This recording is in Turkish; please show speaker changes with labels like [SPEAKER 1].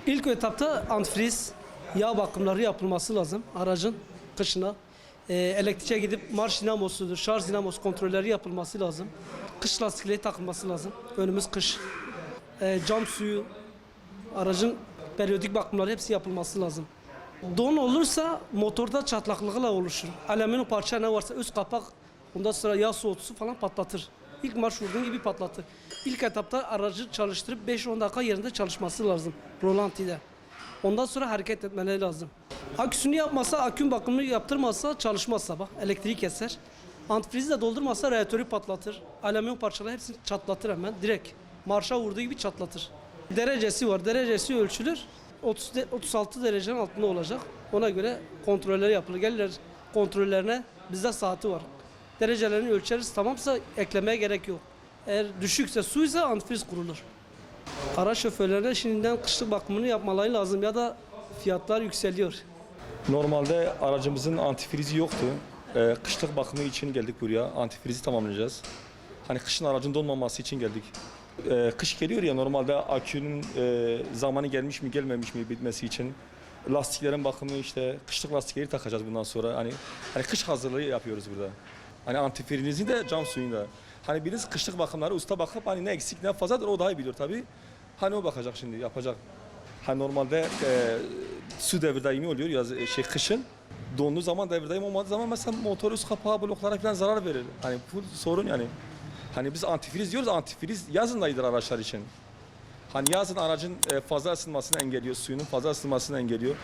[SPEAKER 1] İlk etapta antifriz yağ bakımları yapılması lazım aracın kışına. Elektriğe gidip marş dinamosudur, şarj dinamosu kontrolleri yapılması lazım. Kış lastikleri takılması lazım. Önümüz kış. Cam suyu, aracın periyodik bakımları hepsi yapılması lazım. Don olursa motorda çatlaklıkla oluşur. Alüminyum parça ne varsa üst kapak, ondan sonra yağ soğutusu falan patlatır. İlk marş vurduğun gibi patlatır. İlk etapta aracı çalıştırıp 5-10 dakika yerinde çalışması lazım rolantide. Ondan sonra hareket etmeleri lazım. Aküsünü yapmasa, aküm bakımını yaptırmazsa çalışmaz sabah. Elektriği keser. Antifrizi de doldurmazsa radyatörü patlatır. Alüminyum parçaları hepsini çatlatır hemen direkt. Marşa vurduğu gibi çatlatır. Derecesi var. Derecesi ölçülür. 36 derecenin altında olacak. Ona göre kontroller yapılır. Gelirler kontrollerine, bizde saati var. Derecelerini ölçeriz, tamamsa eklemeye gerek yok. Eğer düşükse, suysa antifriz kurulur. Araç şoförlerine şimdiden kışlık bakımını yapmaları lazım ya da fiyatlar yükseliyor.
[SPEAKER 2] Normalde aracımızın antifrizi yoktu. Kışlık bakımı için geldik buraya. Antifrizi tamamlayacağız. Hani kışın aracın donmaması için geldik. Kış geliyor ya, normalde akünün zamanı gelmiş mi gelmemiş mi bitmesi için. Lastiklerin bakımı, işte kışlık lastikleri takacağız bundan sonra. Hani kış hazırlığı yapıyoruz burada. Hani antifrizin de cam suyun da. Hani birisi kışlık bakımları usta bakıp hani ne eksik ne fazladır o daha iyi biliyor tabii. Hani o bakacak şimdi, yapacak. Hani normalde su devir daimi oluyor kışın. Donduğu zaman devir daimi olmadığı zaman mesela motor üst kapağı bloklara falan zarar verir. Hani bu sorun yani. Hani biz antifriz diyoruz, antifriz yazın da iyidir araçlar için. Hani yazın aracın fazla ısınmasını engelliyor, suyunun fazla ısınmasını engelliyor.